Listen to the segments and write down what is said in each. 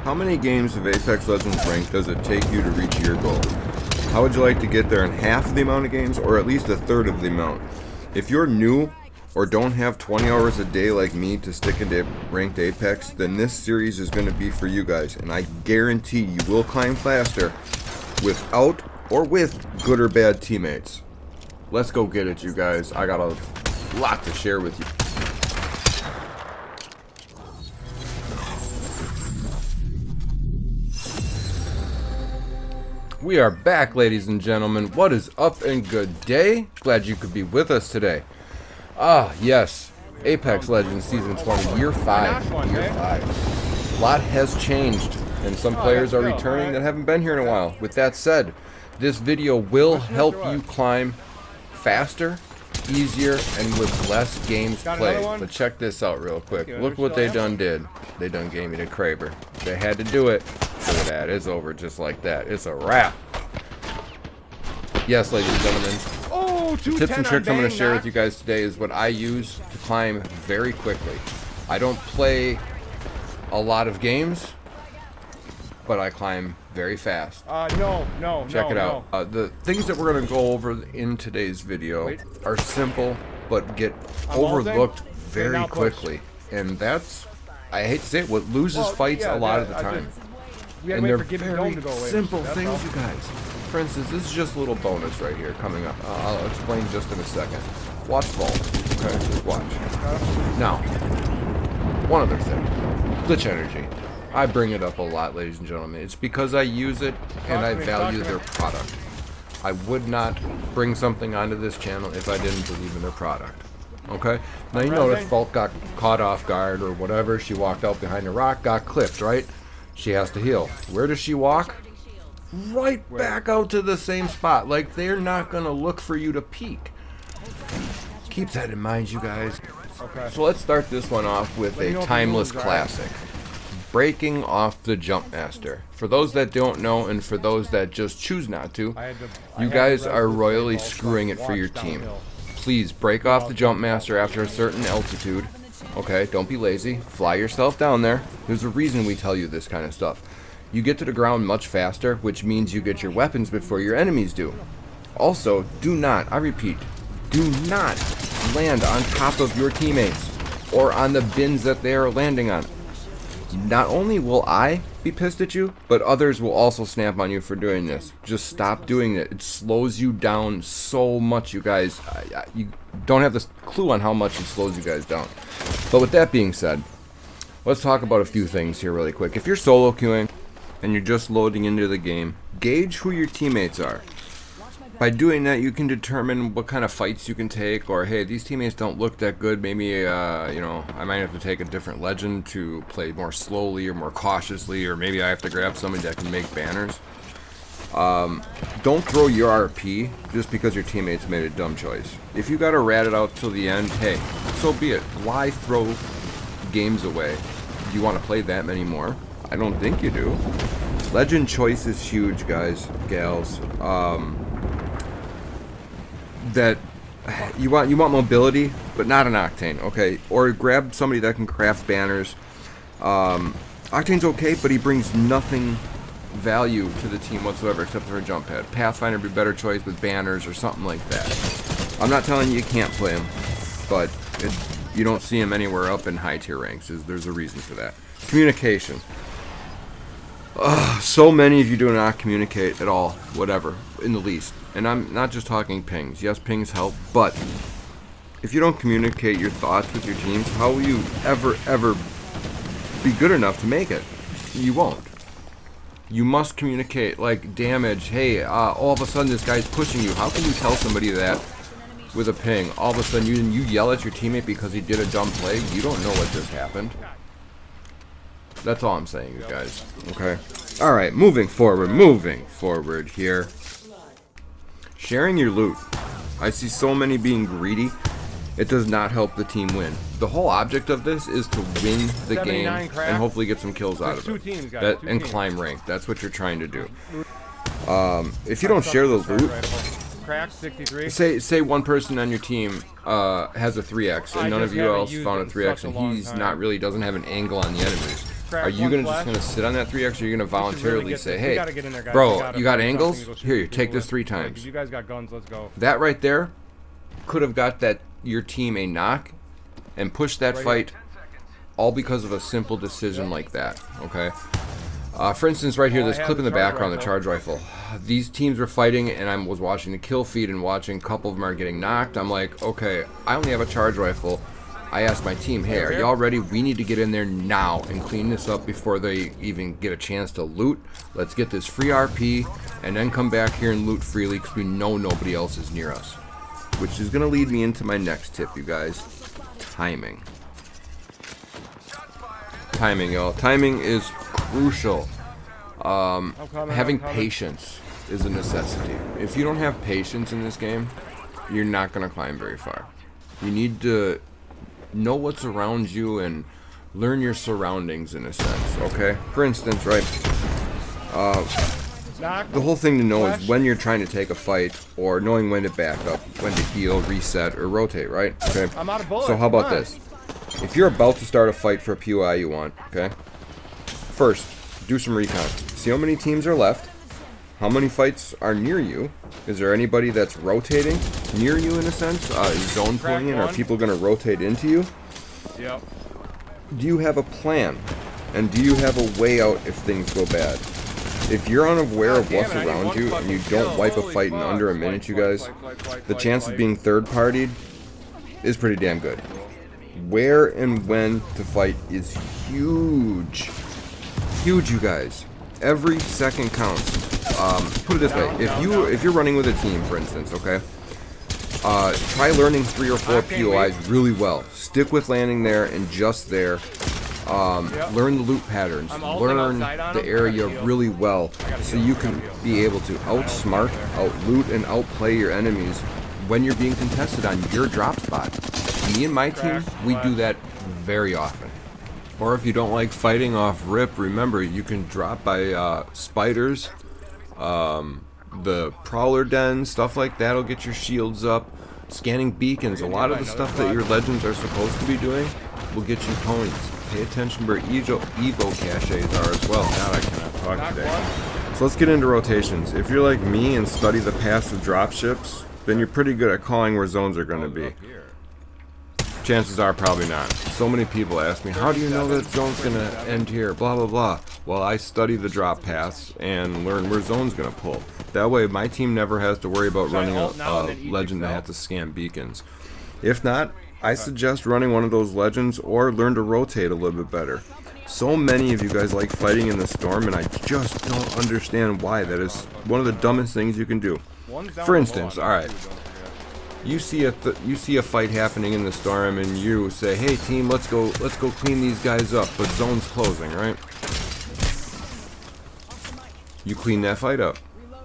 How many games of Apex Legends Ranked does it take you to reach your goal? How would you like to get there in half the amount of games, or at least a third of the amount? If you're new or don't have 20 hours a day like me to stick into Ranked Apex, then this series is going to be for you guys, and I guarantee you will climb faster without or with good or bad teammates. Let's go get it, you guys. I got a lot to share with you. We are back, ladies and gentlemen. What is up and good day? Glad you could be with us today. Ah, yes. Apex Legends Season 20, Year 5. Year 5. A lot has changed, and some players are returning that haven't been here in a while. With that said, this video will help you climb faster, easier, and with less games played. But check this out real quick. Look what they done did. They done gave me the Kraber. They had to do it. Look at that. It's over just like that. It's a wrap. Yes, ladies and gentlemen. The tips and tricks I'm going to share with you guys today is what I use to climb very quickly. I don't play a lot of games, but I climb very fast. Check it out. The things that we're going to go over in today's video are simple, but get overlooked very quickly. And that's, I hate to say it, what loses fights a lot of the time. And they're very simple things, you guys. For instance, this is just a little bonus right here coming up. I'll explain just in a second. Watch fall. Okay, just watch. Now, one other thing. Glitch energy. I bring it up a lot, ladies and gentlemen. It's because I use it and I value their product. I would not bring something onto this channel if I didn't believe in their product. Okay? Now you notice Fault got caught off guard or whatever. She walked out behind a rock, got clipped, right? She has to heal. Where does she walk? Right back out to the same spot. Like, they're not going to look for you to peek. Keep that in mind, you guys. So let's start this one off with a timeless classic. Breaking off the Jump Master. For those that don't know, and for those that just choose not to, you guys are royally screwing it for your team. Please break off the Jump Master after a certain altitude. Okay, don't be lazy. Fly yourself down there. There's a reason we tell you this kind of stuff. You get to the ground much faster, which means you get your weapons before your enemies do. Also, do not, I repeat, do not land on top of your teammates or on the bins that they are landing on. Not only will I be pissed at you, but others will also snap on you for doing this. Just stop doing it. It slows you down so much, you guys. You don't have this clue on how much it slows you guys down. But with that being said, let's talk about a few things here really quick. If you're solo queuing and you're just loading into the game, gauge who your teammates are. By doing that, you can determine what kind of fights you can take, or hey, these teammates don't look that good. Maybe, you know, I might have to take a different legend to play more slowly or more cautiously, or maybe I have to grab somebody that can make banners. Don't throw your RP just because your teammates made a dumb choice. If you gotta rat it out till the end, hey, so be it. Why throw games away? Do you want to play that many more? I don't think you do. Legend choice is huge, guys, gals. That you want mobility, but not an Octane, okay? Or grab somebody that can craft banners. Octane's okay, but he brings nothing value to the team whatsoever except for a jump pad. Pathfinder would be a better choice with banners or something like that. I'm not telling you can't play him, but you don't see him anywhere up in high tier ranks. There's a reason for that. Communication. So many of you do not communicate at all, whatever, in the least. And I'm not just talking pings. Yes, pings help, but if you don't communicate your thoughts with your teams, how will you ever be good enough to make it? You won't. You must communicate, like damage. Hey, all of a sudden this guy's pushing you. How can you tell somebody that with a ping? All of a sudden you yell at your teammate because he did a dumb play. You don't know what just happened. That's all I'm saying, you guys. Okay? Alright, moving forward here. Sharing your loot. I see so many being greedy. It does not help the team win. The whole object of this is to win the game and hopefully get some kills out of it. And climb rank. That's what you're trying to do. If you don't share the loot, say one person on your team has a 3x and none of you else found a 3x and he's not really doesn't have an angle on the enemies. Are you gonna just gonna sit on that 3x, or are you gonna voluntarily say, hey, bro, you got angles? Here, you take this 3 times. You guys got guns, let's go. That right there could have got your team a knock and pushed that fight, all because of a simple decision like that. Okay. For instance, right here, this clip in the background, the charge rifle. These teams were fighting, and I was watching the kill feed and watching a couple of them are getting knocked. I'm like, okay, I only have a charge rifle. I asked my team, hey, are y'all ready? We need to get in there now and clean this up before they even get a chance to loot. Let's get this free RP and then come back here and loot freely because we know nobody else is near us. Which is going to lead me into my next tip, you guys. Timing. Timing, y'all. Timing is crucial. Having patience is a necessity. If you don't have patience in this game, you're not going to climb very far. You need to know what's around you and learn your surroundings in a sense, okay? For instance, right, the whole thing to know is when you're trying to take a fight, or knowing when to back up, when to heal, reset, or rotate, right? Okay. So how about this? If you're about to start a fight for a POI you want, okay? First, do some recon. See how many teams are left. How many fights are near you? Is there anybody that's rotating near you in a sense? Is zone pulling in? Are people going to rotate into you? Yep. Do you have a plan? And do you have a way out if things go bad? If you're unaware of what's around you and you don't wipe a fight in under a minute, you guys, the chance of being third-partied is pretty damn good. Where and when to fight is huge. Huge, you guys. Every second counts. Put it this way: if you're running with a team, for instance, okay, try learning 3 or 4 POIs really well. Stick with landing there and just there. Learn the loot patterns. Learn the area really well, so you can be able to outsmart, outloot, and outplay your enemies when you're being contested on your drop spot. Me and my team, we do that very often. Or if you don't like fighting off rip, remember you can drop by spiders, the prowler den, stuff like that'll get your shields up. Scanning beacons, a lot of the stuff that your legends are supposed to be doing will get you points. Pay attention where Evo caches are as well. God, I cannot talk today. So let's get into rotations. If you're like me and study the paths of dropships, then you're pretty good at calling where zones are going to be. Chances are probably not. So many people ask me, how do you know that zone's going to end here? Blah, blah, blah. Well, I study the drop paths and learn where zone's going to pull. That way, my team never has to worry about running a legend that has to scan beacons. If not, I suggest running one of those legends or learn to rotate a little bit better. So many of you guys like fighting in the storm, and I just don't understand why. That is one of the dumbest things you can do. For instance, alright, you see a fight happening in the storm, and you say, "Hey team, let's go clean these guys up," but zone's closing, right? You clean that fight up.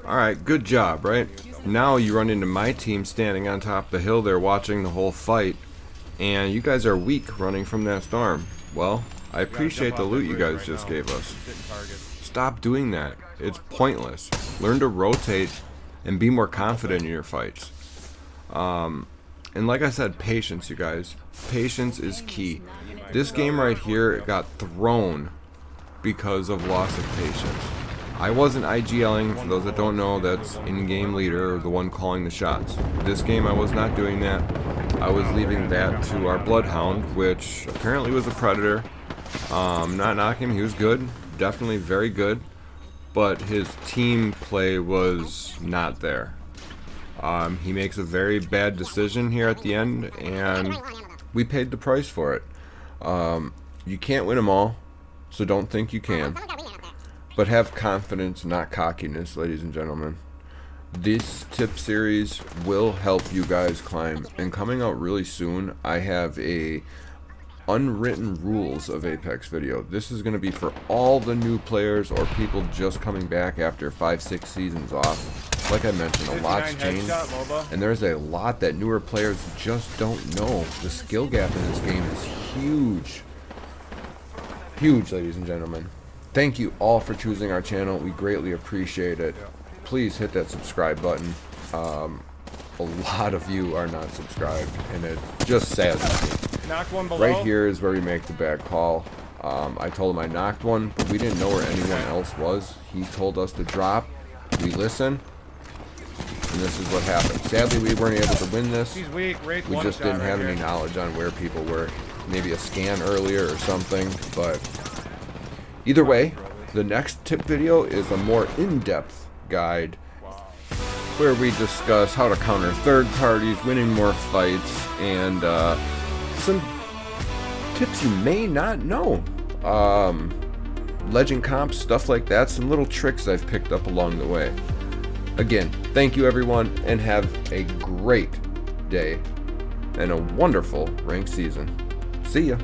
Alright, good job, right? Now you run into my team standing on top of the hill there watching the whole fight, and you guys are weak running from that storm. Well, I appreciate the loot you guys just gave us. Stop doing that. It's pointless. Learn to rotate and be more confident in your fights. And like I said, patience, you guys. Patience is key. This game right here got thrown because of loss of patience. I wasn't IGLing. For those that don't know, that's in-game leader, or the one calling the shots. This game I was not doing that. I was leaving that to our Bloodhound, which apparently was a predator. Not knocking him, he was good. Definitely very good. But his team play was not there. He makes a very bad decision here at the end, and we paid the price for it. You can't win them all, so don't think you can. But have confidence, not cockiness, ladies and gentlemen. This tip series will help you guys climb. And coming out really soon, I have a unwritten rules of Apex video. This is going to be for all the new players or people just coming back after 5-6 seasons off. Like I mentioned, a lot's changed, and there's a lot that newer players just don't know. The skill gap in this game is huge. Huge, ladies and gentlemen. Thank you all for choosing our channel. We greatly appreciate it. Please hit that subscribe button. A lot of you are not subscribed, and it just saddens me. Knock one below. Right here is where we make the bad call. I told him I knocked one, but we didn't know where anyone else was. He told us to drop. We listened, and this is what happened. Sadly, we weren't able to win this. We just didn't have any knowledge on where people were. Maybe a scan earlier or something, but either way, the next tip video is a more in-depth guide where we discuss how to counter third parties, winning more fights, and some tips you may not know. Legend comps, stuff like that, some little tricks I've picked up along the way. Again, thank you everyone, and have a great day and a wonderful ranked season. See ya.